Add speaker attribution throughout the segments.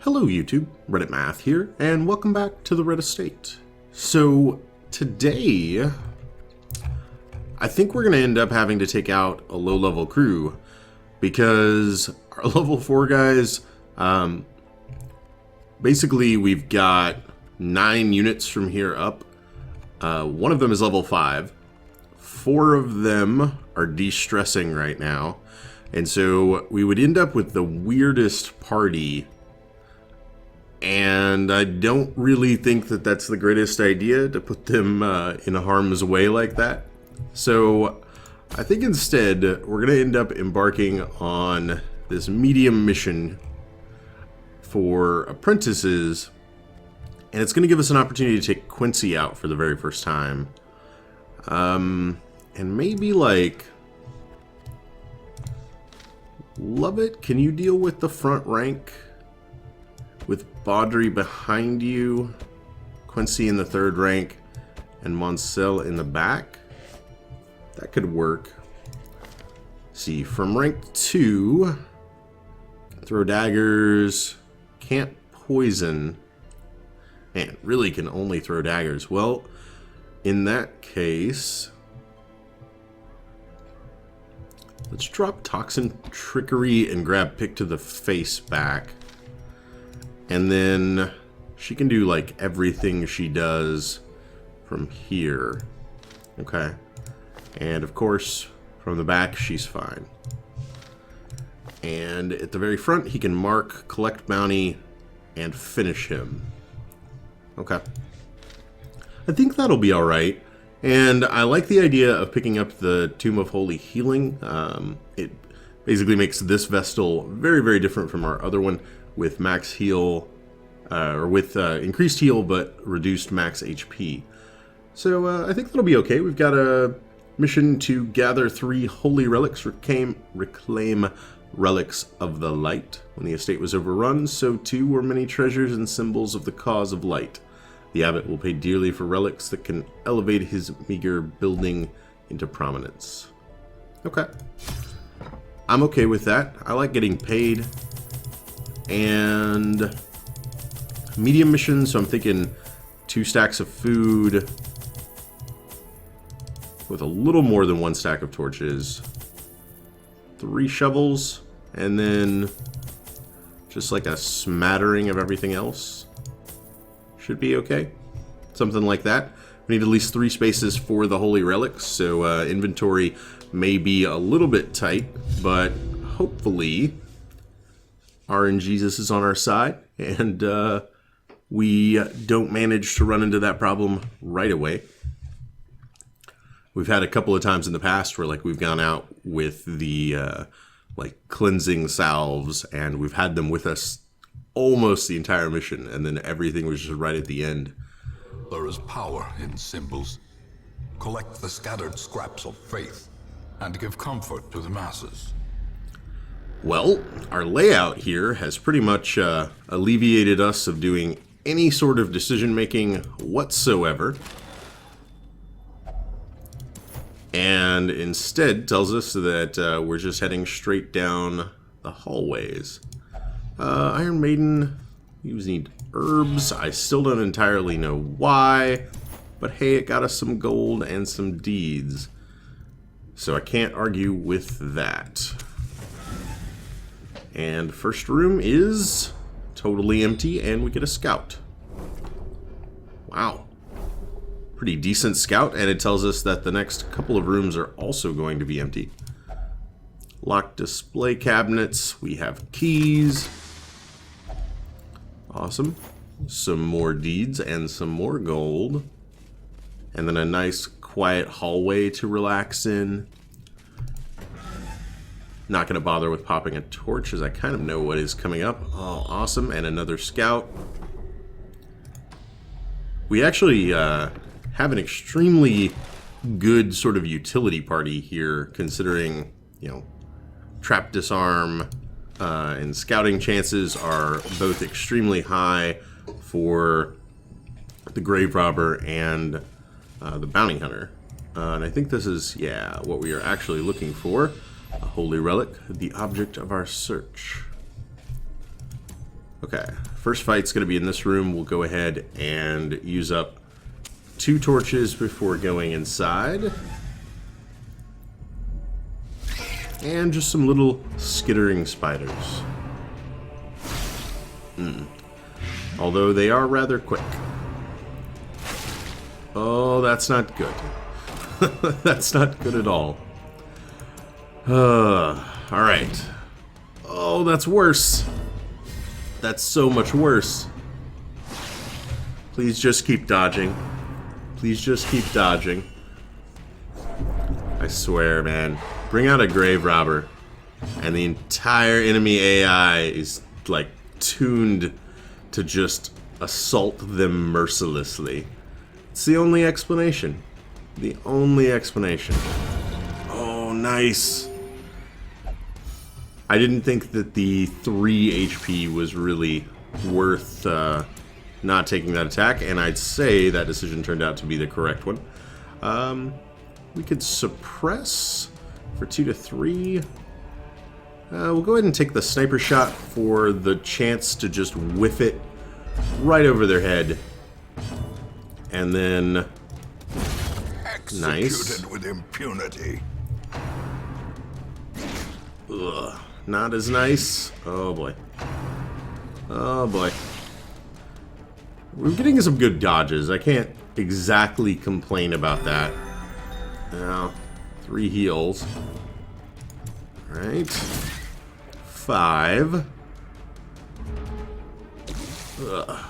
Speaker 1: Hello YouTube, Reddit Math here, and welcome back to the Red Estate. So today, I think we're going to end up having to take out a low-level crew because our level 4 guys, basically we've got 9 units from here up. One of them is level 5. 4 of them are de-stressing right now. And so we would end up with the weirdest party. And I don't really think that that's the greatest idea to put them in harm's way like that. So I think instead we're going to end up embarking on this medium mission for apprentices. And it's going to give us an opportunity to take Quincey out for the very first time. And maybe like... Lovett, can you deal with the front rank? With Baudry behind you, Quincey in the 3rd rank, and Moncel in the back. That could work. See, from rank 2, throw daggers, can't poison. Man, really can only throw daggers. Well, in that case, let's drop Toxin, Trickery, and grab Pick to the Face back. And then she can do like everything she does from here. Okay. And of course, from the back, she's fine. And at the very front, he can mark, collect bounty, and finish him. Okay. I think that'll be alright. And I like the idea of picking up the Tome of Holy Healing. It basically makes this Vestal very, very different from our other one with max heal, or with increased heal but reduced max HP. So I think that'll be okay. We've got a mission to gather 3 holy relics, reclaim relics of the light. When the estate was overrun, so too were many treasures and symbols of the cause of light. The abbot will pay dearly for relics that can elevate his meager building into prominence. Okay. I'm okay with that. I like getting paid. And medium mission, so I'm thinking 2 stacks of food with a little more than 1 stack of torches, 3 shovels, and then just like a smattering of everything else. Should be okay. Something like that. We need at least 3 spaces for the holy relics, so inventory may be a little bit tight, but hopefully RNGesus is on our side, and we don't manage to run into that problem right away. We've had a couple of times in the past where like we've gone out with the like cleansing salves, and we've had them with us almost the entire mission, and then everything was just right at the end.
Speaker 2: There is power in symbols. Collect the scattered scraps of faith and give comfort to the masses.
Speaker 1: Well, our layout here has pretty much alleviated us of doing any sort of decision making whatsoever, and instead tells us that we're just heading straight down the hallways. Iron Maiden, you need herbs. I still don't entirely know why, but hey, it got us some gold and some deeds, so I can't argue with that. And first room is totally empty, and we get a scout. Wow. Pretty decent scout, and it tells us that the next couple of rooms are also going to be empty. Locked display cabinets. We have keys. Awesome. Some more deeds and some more gold. And then a nice quiet hallway to relax in. Not going to bother with popping a torch as I kind of know what is coming up. Oh, awesome. And another scout. We actually have an extremely good sort of utility party here, considering, you know, trap disarm and scouting chances are both extremely high for the grave robber and the bounty hunter. And I think this is, yeah, what we are actually looking for. A holy relic, the object of our search. Okay, first fight's going to be in this room. We'll go ahead and use up 2 torches before going inside. And just some little skittering spiders. Although they are rather quick. Oh, that's not good. That's not good at all. Alright. Oh, that's worse. That's so much worse. Please just keep dodging. Please just keep dodging. I swear, man. Bring out a grave robber. And the entire enemy AI is, like, tuned to just assault them mercilessly. It's the only explanation. The only explanation. Oh, nice. I didn't think that the 3 HP was really worth not taking that attack, and I'd say that decision turned out to be the correct one. We could suppress for 2 to 3. We'll go ahead and take the sniper shot for the chance to just whiff it right over their head. And then... nice.
Speaker 2: Executed with impunity.
Speaker 1: Ugh, not as nice. Oh boy. Oh boy. We're getting some good dodges. I can't exactly complain about that. Now, 3 heals. Alright. 5. Ugh.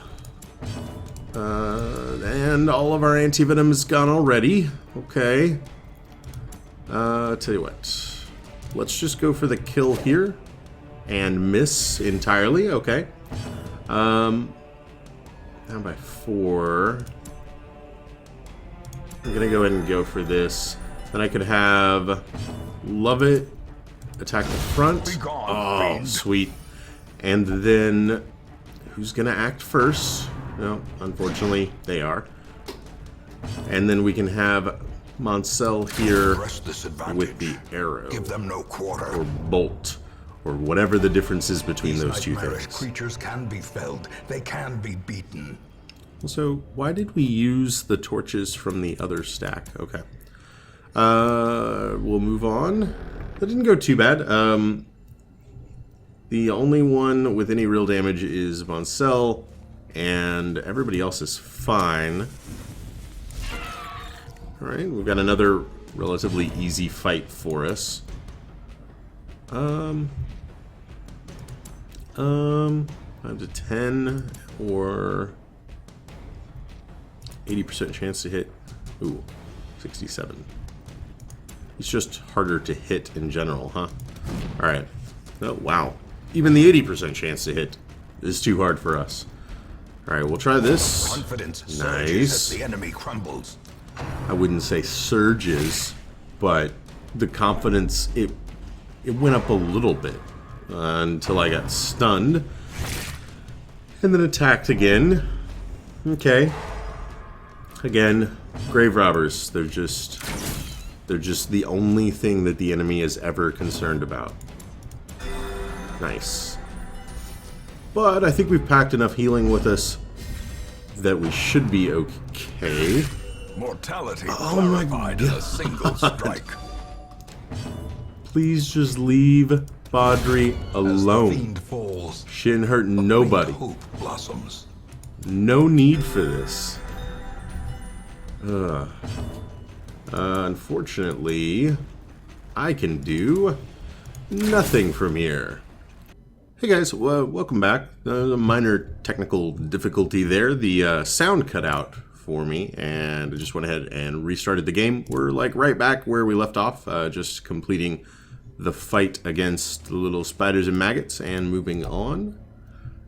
Speaker 1: And all of our anti-venom is gone already. Okay. Tell you what. Let's just go for the kill here. And miss entirely. Okay. Down by 4. I'm gonna go ahead and go for this. Then I could have Love It attack the front. Oh, sweet. And then who's gonna act first? No, unfortunately, they are. And then we can have Moncel here with the arrow.
Speaker 2: Give them no quarter.
Speaker 1: Or bolt. Or whatever the difference is between those two
Speaker 2: nightmarish
Speaker 1: things.
Speaker 2: Creatures can be felled. They can be beaten.
Speaker 1: So, why did we use the torches from the other stack? Okay. We'll move on. That didn't go too bad. The only one with any real damage is Moncel, and everybody else is fine. Alright, we've got another relatively easy fight for us. 5 to 10, or 80% chance to hit. Ooh, 67. It's just harder to hit in general, huh? Alright. Oh, wow. Even the 80% chance to hit is too hard for us. Alright, we'll try this.
Speaker 2: Confidence surges
Speaker 1: Nice.
Speaker 2: as the enemy crumbles.
Speaker 1: I wouldn't say surges, but the confidence, it went up a little bit until I got stunned. And then attacked again. Okay. Again, grave robbers. They're just the only thing that the enemy is ever concerned about. Nice. But I think we've packed enough healing with us that we should be okay.
Speaker 2: Mortality
Speaker 1: Oh my
Speaker 2: clarified in a single strike.
Speaker 1: Please just leave Baudry
Speaker 2: As the
Speaker 1: alone.
Speaker 2: fiend falls,
Speaker 1: She didn't hurt nobody.
Speaker 2: hope blossoms.
Speaker 1: No need for this. Unfortunately, I can do nothing from here. Hey guys, welcome back. A minor technical difficulty there. The sound cut out for me, and I just went ahead and restarted the game. We're like right back where we left off, just completing the fight against the little spiders and maggots and moving on.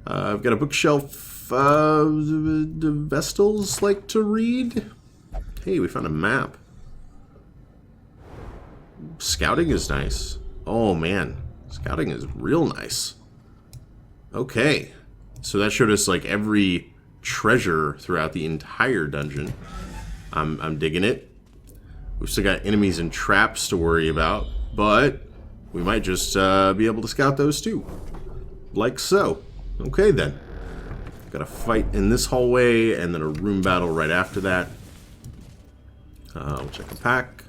Speaker 1: I've got a bookshelf. The Vestals like to read. Hey, we found a map. Scouting is nice. Oh man, scouting is real nice. Okay, so that showed us like every treasure throughout the entire dungeon. I'm digging it. We've still got enemies and traps to worry about, but we might just be able to scout those too. Like so. Okay, then. Got a fight in this hallway, and then a room battle right after that. We'll check a pack.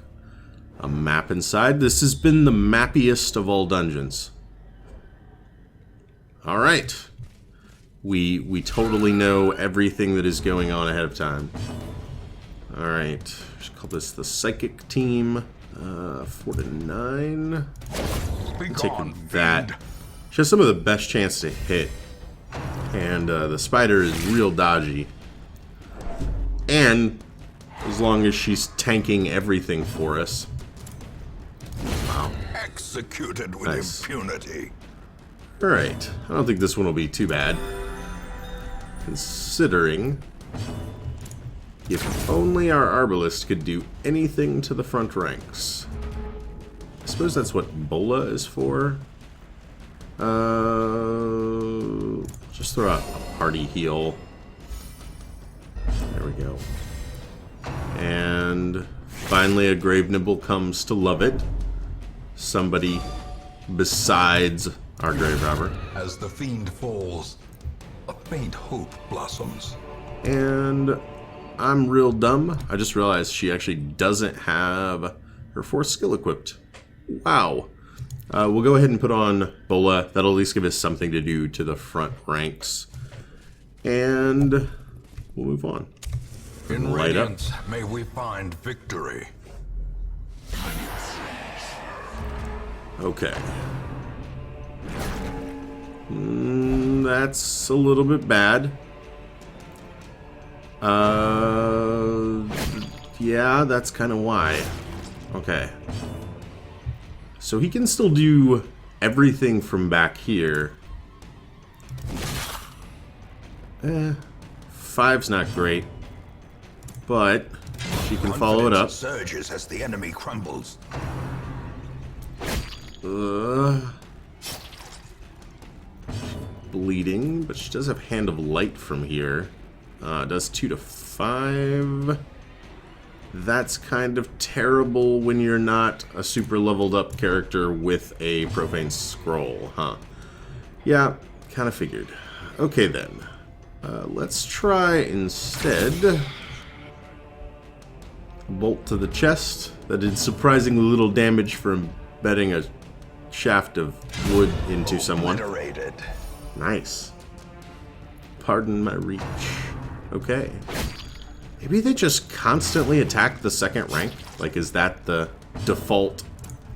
Speaker 1: A map inside. This has been the mappiest of all dungeons. Alright. We totally know everything that is going on ahead of time. Alright. Let's call this the psychic team. 4 to 9. Take that. She has some of the best chance to hit. And the spider is real dodgy. And as long as she's tanking everything for us. Wow.
Speaker 2: Executed with impunity.
Speaker 1: Alright. I don't think this one will be too bad. Considering if only our arbalist could do anything to the front ranks. I suppose that's what Bola is for. Just throw out a party heal. There we go. And finally a grave nibble comes to love it. Somebody besides our grave robber.
Speaker 2: As the fiend falls, a faint hope blossoms.
Speaker 1: And I'm real dumb. I just realized she actually doesn't have her 4th skill equipped. Wow. We'll go ahead and put on Bola. That'll at least give us something to do to the front ranks. And we'll move on.
Speaker 2: In Radiance, may we find victory.
Speaker 1: Okay. That's a little bit bad. Yeah, that's kind of why. Okay. So he can still do everything from back here. 5's not great. But she can follow it up.
Speaker 2: Surges as the enemy crumbles.
Speaker 1: Bleeding, but she does have Hand of Light from here. Does 2 to 5. That's kind of terrible when you're not a super leveled up character with a profane scroll, huh? Yeah, kind of figured. Okay then. Let's try instead bolt to the chest. That did surprisingly little damage for embedding a shaft of wood into someone.
Speaker 2: Obliterated.
Speaker 1: Nice. Pardon my reach. Okay. Maybe they just constantly attack the 2nd rank? Like, is that the default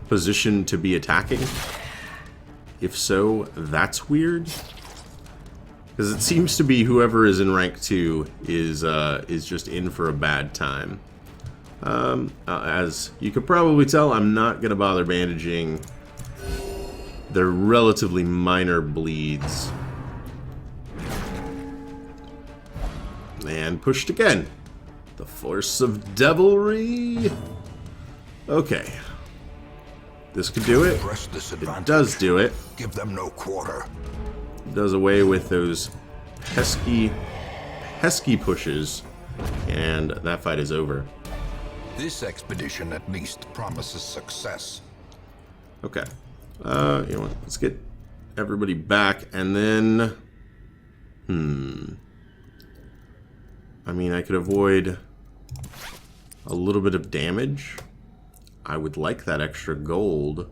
Speaker 1: position to be attacking? If so, that's weird. Because it seems to be whoever is in rank 2 is just in for a bad time. As you could probably tell, I'm not going to bother bandaging. They're relatively minor bleeds. And pushed again. The force of devilry. Okay. This could do it. It does do it.
Speaker 2: Give them no quarter.
Speaker 1: Does away with those pesky pushes. And that fight is over.
Speaker 2: This expedition at least promises success.
Speaker 1: Okay. You know what? Let's get everybody back and then... I mean, I could avoid a little bit of damage. I would like that extra gold.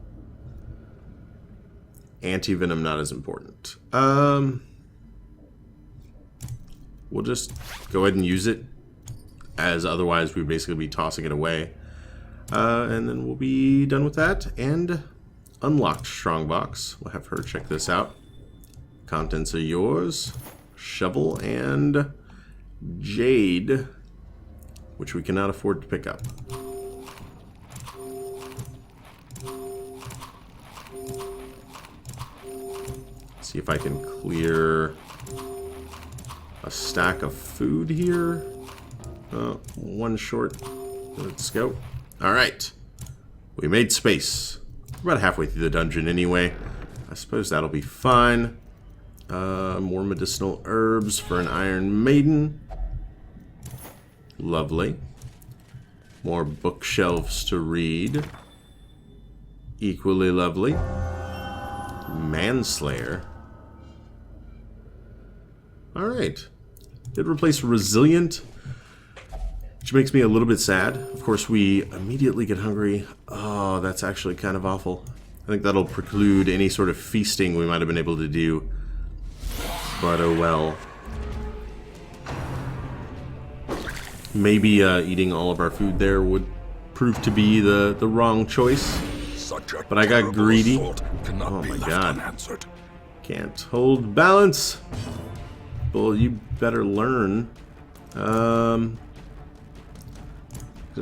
Speaker 1: Anti-venom not as important. We'll just go ahead and use it, as otherwise we'd basically be tossing it away. And then we'll be done with that. And unlocked strongbox. We'll have her check this out. Contents are yours. Shovel and jade, which we cannot afford to pick up. See if I can clear a stack of food here. One short. Let's go. Alright. We made space. We're about halfway through the dungeon anyway. I suppose that'll be fine. More medicinal herbs for an Iron Maiden. Lovely. More bookshelves to read. Equally lovely. Manslayer. Alright. Did replace resilient, which makes me a little bit sad. Of course, we immediately get hungry. Oh, that's actually kind of awful. I think that'll preclude any sort of feasting we might have been able to do. But oh well. Maybe eating all of our food there would prove to be the wrong choice. But I got greedy. Oh my god.
Speaker 2: Unanswered.
Speaker 1: Can't hold balance. Well, you better learn. These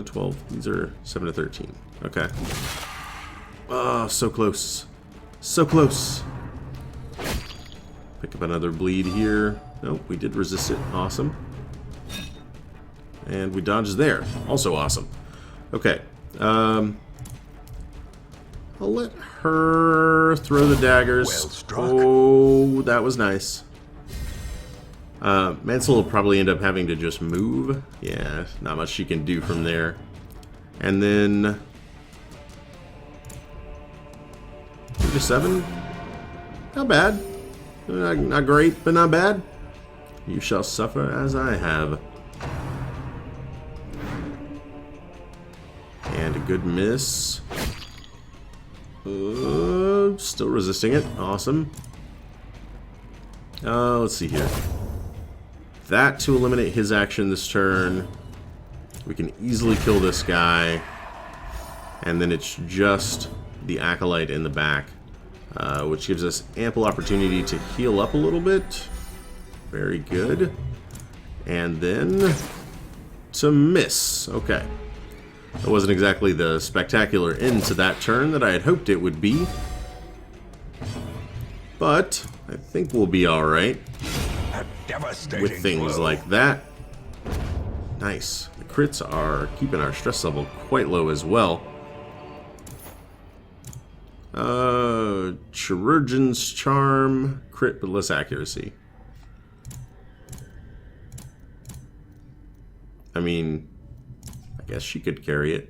Speaker 1: are 12. These are 7 to 13. Okay. Oh, so close. So close. Pick up another bleed here. Nope, we did resist it. Awesome. And we dodged there. Also awesome. Okay. I'll let her throw the daggers.
Speaker 2: Well struck.
Speaker 1: Oh, that was nice. Mansell will probably end up having to just move. Yeah, not much she can do from there. And then 3 to 7. Not bad. Not great, but not bad. You shall suffer as I have. And a good miss. Still resisting it. Awesome. Let's see here. That to eliminate his action this turn. We can easily kill this guy. And then it's just the Acolyte in the back. Which gives us ample opportunity to heal up a little bit. Very good. And then to miss. Okay. That wasn't exactly the spectacular end to that turn that I had hoped it would be. But I think we'll be alright with things like that. Nice. The crits are keeping our stress level quite low as well. Chirurgeon's Charm. Crit but less accuracy. I mean, I guess she could carry it.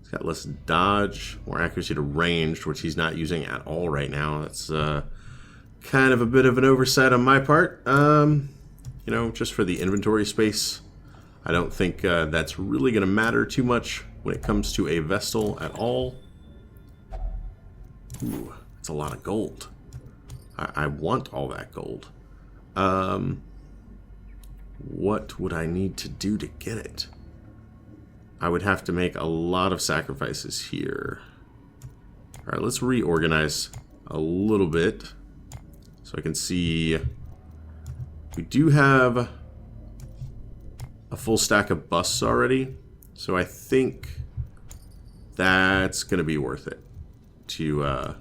Speaker 1: He's got less dodge, more accuracy to ranged, which he's not using at all right now. That's kind of a bit of an oversight on my part. You know, just for the inventory space, I don't think that's really going to matter too much when it comes to a Vestal at all. Ooh, that's a lot of gold. I want all that gold. What would I need to do to get it? I would have to make a lot of sacrifices here. Alright, let's reorganize a little bit so I can see. We do have a full stack of busts already, so I think that's going to be worth it to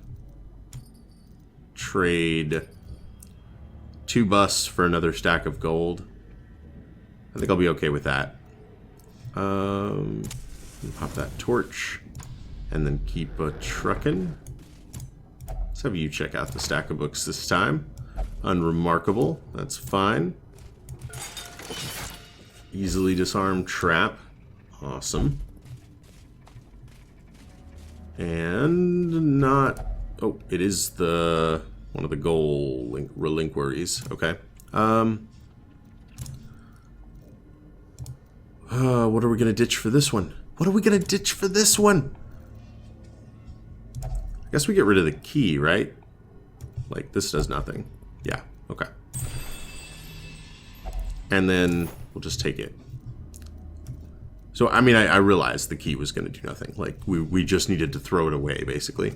Speaker 1: trade 2 busts for another stack of gold. I think I'll be okay with that. Pop that torch and then keep trucking. Let's have you check out the stack of books this time. Unremarkable, that's fine. Easily disarmed trap, awesome. And not, oh, it is the one of the goal relinqueries. Okay. What are we gonna ditch for this one? What are we gonna ditch for this one? I guess we get rid of the key, right? Like, this does nothing. Yeah, okay. And then we'll just take it. So, I mean, I realized the key was gonna do nothing. Like, we just needed to throw it away, basically.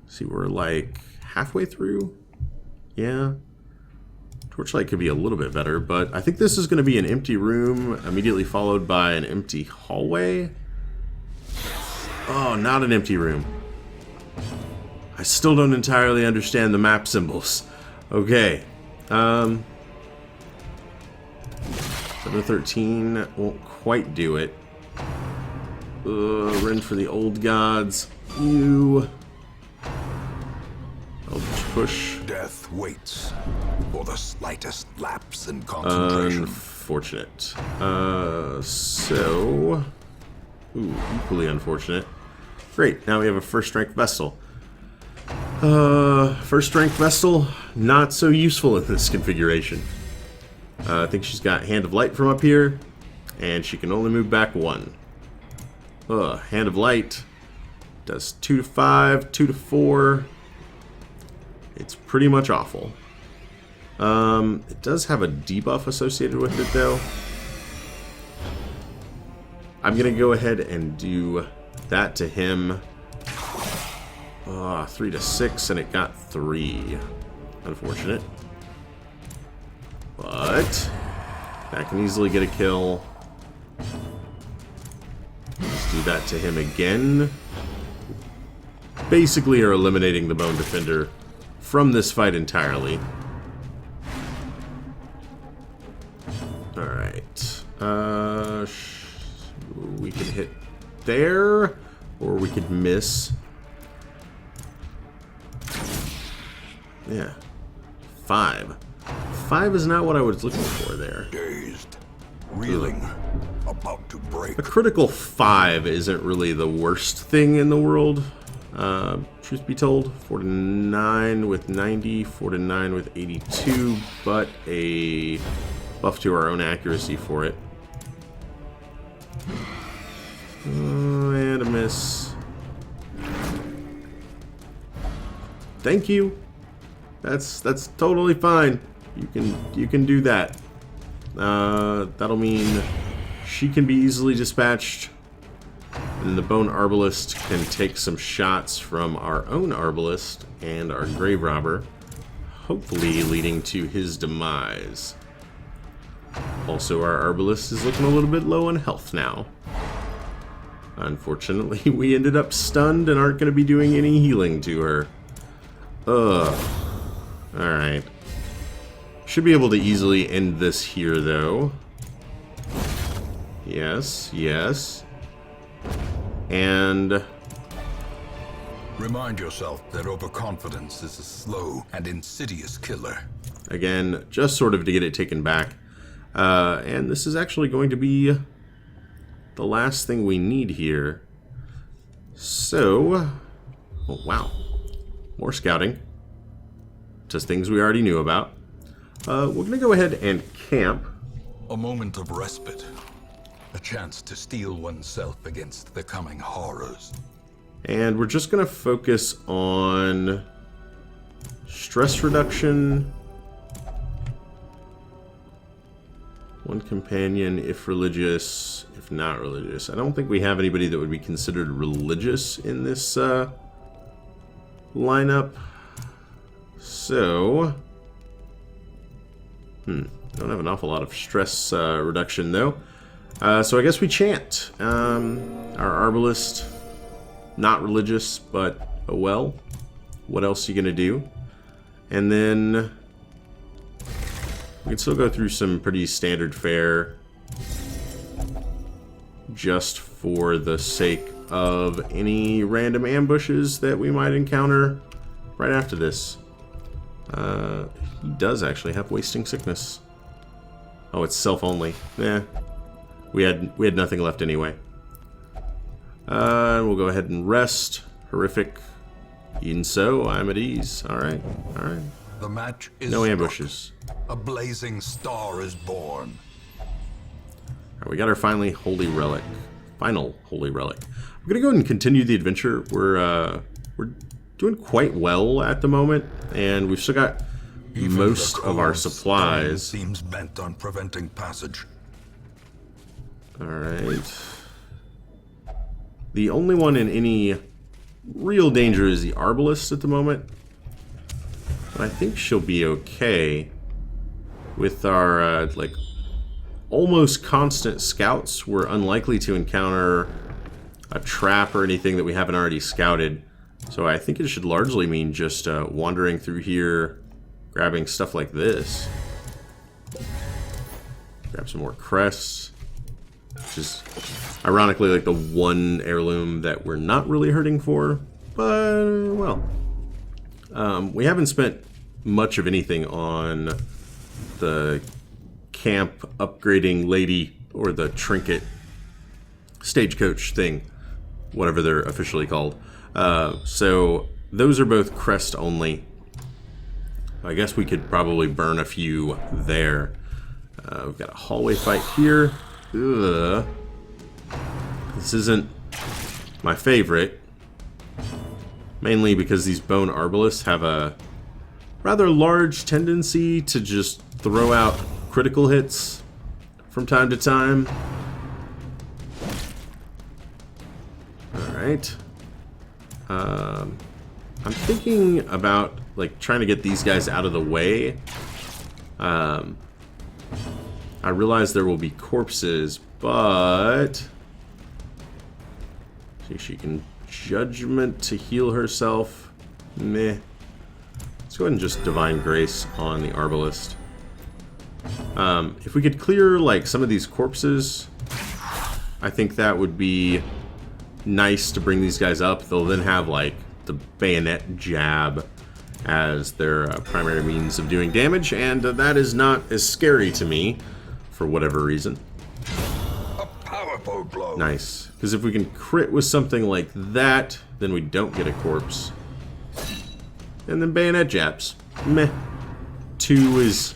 Speaker 1: See, we're like halfway through. Yeah. Torchlight could be a little bit better, but I think this is going to be an empty room, immediately followed by an empty hallway. Oh, not an empty room. I still don't entirely understand the map symbols. Okay. 7 to 13 won't quite do it. Rend for the old gods. Ew. Eldritch push.
Speaker 2: Death waits for the slightest lapse in concentration.
Speaker 1: Unfortunate. So... Ooh, equally unfortunate. Great, now we have a first rank Vestal. First rank Vestal, not so useful in this configuration. I think she's got Hand of Light from up here, and she can only move back 1. Hand of Light does 2 to 5, 2 to 4. It's pretty much awful. It does have a debuff associated with it, though. I'm going to go ahead and do that to him. 3 to 6, and it got 3. Unfortunate. But that can easily get a kill. Let's do that to him again. Basically are eliminating the Bone Defender from this fight entirely. Alright. We can hit there, or we could miss. Yeah. 5. 5 is not what I was looking for there.
Speaker 2: Dazed, reeling, about to break.
Speaker 1: A critical 5 isn't really the worst thing in the world. Truth be told, 4 to 9 with 90, 4 to 9 with 82, but a buff to our own accuracy for it. And a miss. Thank you. That's totally fine. You can do that. That'll mean she can be easily dispatched, and the Bone Arbalist can take some shots from our own Arbalist and our Grave Robber, hopefully leading to his demise. Also, our Arbalist is looking a little bit low on health now. Unfortunately, we ended up stunned and aren't going to be doing any healing to her. Alright. Should be able to easily end this here, though. Yes, yes. And
Speaker 2: remind yourself that overconfidence is a slow and insidious killer.
Speaker 1: Again, just sort of to get it taken back. And this is actually going to be the last thing we need here. So, oh wow. More scouting. Just things we already knew about. We're going to go ahead and camp.
Speaker 2: A moment of respite. A chance to steel oneself against the coming horrors.
Speaker 1: And we're just going to focus on stress reduction. One companion, if religious, if not religious. I don't think we have anybody that would be considered religious in this lineup. So, don't have an awful lot of stress reduction, though. So I guess we chant. Our Arbalist, not religious, but oh well. What else are you going to do? And then we can still go through some pretty standard fare just for the sake of any random ambushes that we might encounter right after this. He does actually have Wasting Sickness. Oh, it's self only. Yeah. We had nothing left anyway. We'll go ahead and rest. Horrific. Even so, I'm at ease. Alright, alright.
Speaker 2: The match is
Speaker 1: no ambushes.
Speaker 2: A blazing star is born.
Speaker 1: Alright, we got our final holy relic. I'm gonna go ahead and continue the adventure. We're doing quite well at the moment, and we've still got
Speaker 2: Even
Speaker 1: most
Speaker 2: the
Speaker 1: of our
Speaker 2: cold
Speaker 1: supplies.
Speaker 2: stone seems bent on preventing passage.
Speaker 1: Alright. The only one in any real danger is the Arbalist at the moment. But I think she'll be okay with our, like, almost constant scouts. We're unlikely to encounter a trap or anything that we haven't already scouted. So I think it should largely mean just wandering through here, grabbing stuff like this. Grab some more crests. Which is ironically like the one heirloom that we're not really hurting for. But, well. We haven't spent much of anything on the camp upgrading lady or the trinket stagecoach thing. Whatever they're officially called. So those are both crest only. I guess we could probably burn a few there. We've got a hallway fight here. Ugh. This isn't my favorite. Mainly because these bone arbalists have a rather large tendency to just throw out critical hits from time to time. Alright. I'm thinking about like trying to get these guys out of the way. I realize there will be corpses, but see, she can judgment to heal herself. Meh. Let's go ahead and just Divine Grace on the Arbalist. If we could clear like some of these corpses, I think that would be nice to bring these guys up. They'll then have like the bayonet jab as their primary means of doing damage, and that is not as scary to me for whatever reason.
Speaker 2: A powerful blow.
Speaker 1: Nice, because if we can crit with something like that, then we don't get a corpse. And then bayonet jabs. Meh. Two is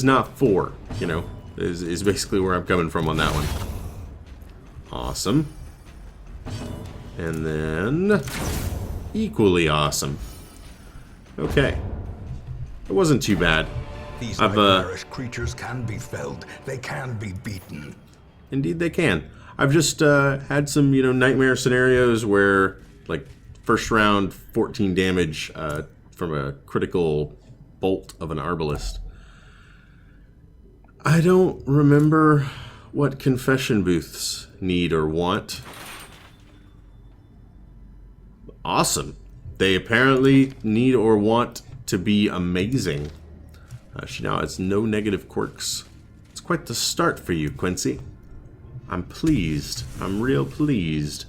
Speaker 1: not 4, you know, is basically where I'm coming from on that one. Awesome. And then equally awesome. Okay. It wasn't too bad.
Speaker 2: These nightmarish creatures can be felled. They can be beaten.
Speaker 1: Indeed they can. I've just had some, you know, nightmare scenarios where, like, first round 14 damage from a critical bolt of an Arbalist. I don't remember what confession booths need or want. Awesome. They apparently need or want to be amazing. She now has no negative quirks. It's quite the start for you, Quincey. I'm pleased. I'm real pleased.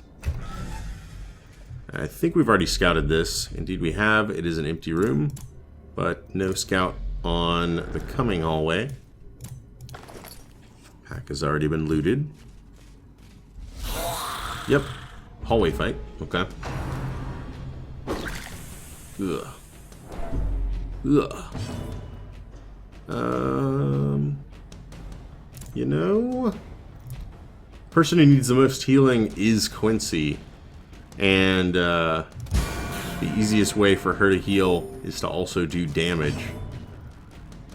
Speaker 1: I think we've already scouted this. Indeed we have. It is an empty room, but no scout on the coming hallway. Pack has already been looted. Yep. Hallway fight. Okay. Ugh. Ugh. You know, person who needs the most healing is Quincey, and the easiest way for her to heal is to also do damage,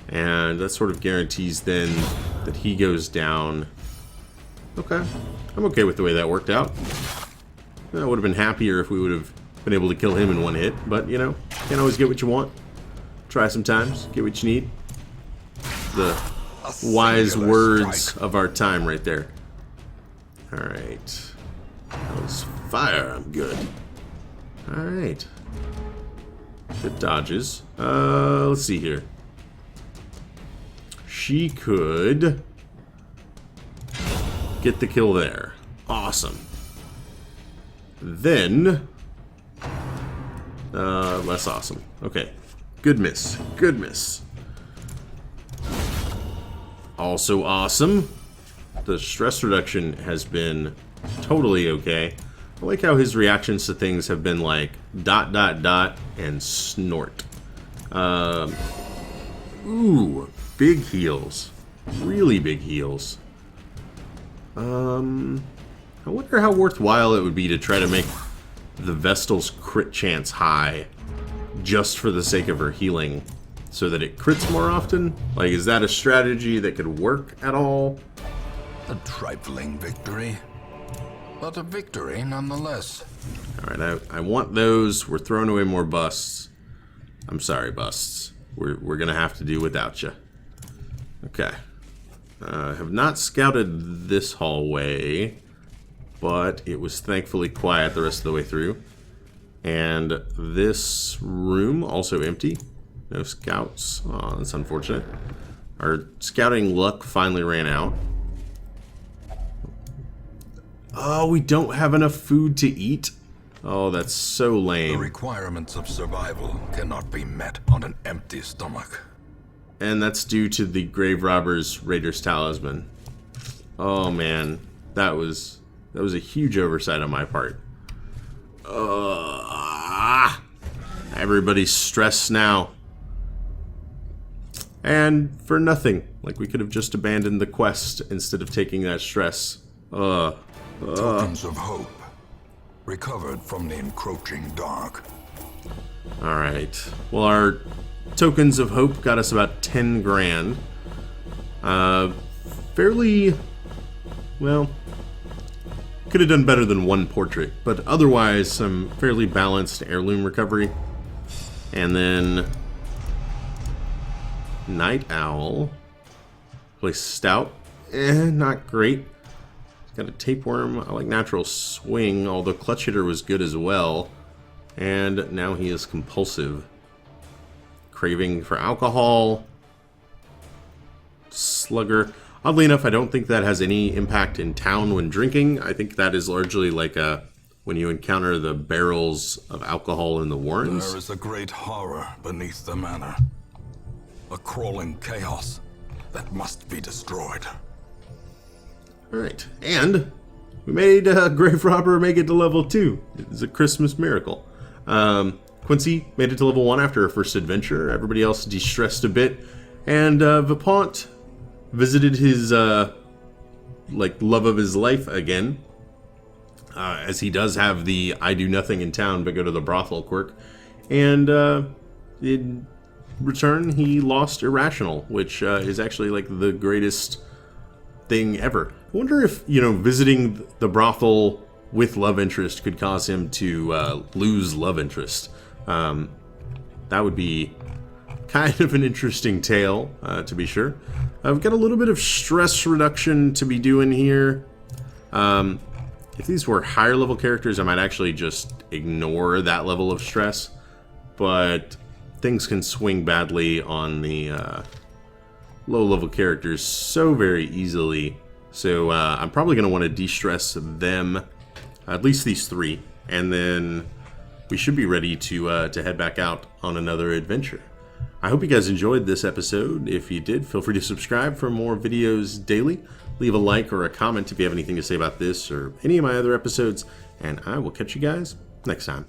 Speaker 1: and that sort of guarantees then that he goes down. Okay, I'm okay with the way that worked out. I would have been happier if we would have been able to kill him in one hit, but you know, can't always get what you want. Try sometimes, get what you need. The wise words of our time right there. Alright. That was fire, I'm good. Alright. Good dodges. Let's see here. She could get the kill there. Awesome. Then less awesome. Okay. Good miss. Good miss. Also awesome. The stress reduction has been totally okay. I like how his reactions to things have been like ... and snort. Ooh, big heals. Really big heals. I wonder how worthwhile it would be to try to make the Vestal's crit chance high just for the sake of her healing, so that it crits more often? Like, is that a strategy that could work at all?
Speaker 2: A trifling victory, but a victory nonetheless.
Speaker 1: Alright, I want those. We're throwing away more busts. I'm sorry, busts. We're gonna have to do without you. Okay. Have not scouted this hallway, but it was thankfully quiet the rest of the way through. And this room also empty. No scouts. Oh, that's unfortunate. Our scouting luck finally ran out. Oh, we don't have enough food to eat? Oh, that's so
Speaker 2: The
Speaker 1: lame.
Speaker 2: requirements of survival cannot be met on an empty stomach.
Speaker 1: And that's due to the Grave Robber's Raider's Talisman. Oh man, that was a huge oversight on my part. Everybody's stressed now. And for nothing. Like, we could have just abandoned the quest instead of taking that stress.
Speaker 2: Tokens of hope. Recovered from the encroaching dark.
Speaker 1: Alright. Well, our tokens of hope got us about 10 grand. Fairly... well... could have done better than one portrait. But otherwise, some fairly balanced heirloom recovery. And then... Night Owl. Play Stout. Not great. Got a Tapeworm. I like Natural Swing, although Clutch Hitter was good as well. And now he is Compulsive. Craving for Alcohol. Slugger. Oddly enough, I don't think that has any impact in town when drinking. I think that is largely like when you encounter the barrels of alcohol in the warrens.
Speaker 2: There is a great horror beneath the manor. A crawling chaos that must be destroyed.
Speaker 1: Alright, and we made Grave Robber make it to level 2. It's a Christmas miracle. Quincey made it to level 1 after her first adventure. Everybody else de-stressed a bit. And Vipont visited his love of his life again. As he does have the I do nothing in town but go to the brothel quirk. And in return, he lost Irrational, which is actually like the greatest thing ever. I wonder if, visiting the brothel with love interest could cause him to lose love interest. That would be kind of an interesting tale, to be sure. I've got a little bit of stress reduction to be doing here. If these were higher level characters, I might actually just ignore that level of stress. But things can swing badly on the low level characters so very easily. So I'm probably going to want to de-stress them, at least these 3. And then we should be ready to head back out on another adventure. I hope you guys enjoyed this episode. If you did, feel free to subscribe for more videos daily. Leave a like or a comment if you have anything to say about this or any of my other episodes. And I will catch you guys next time.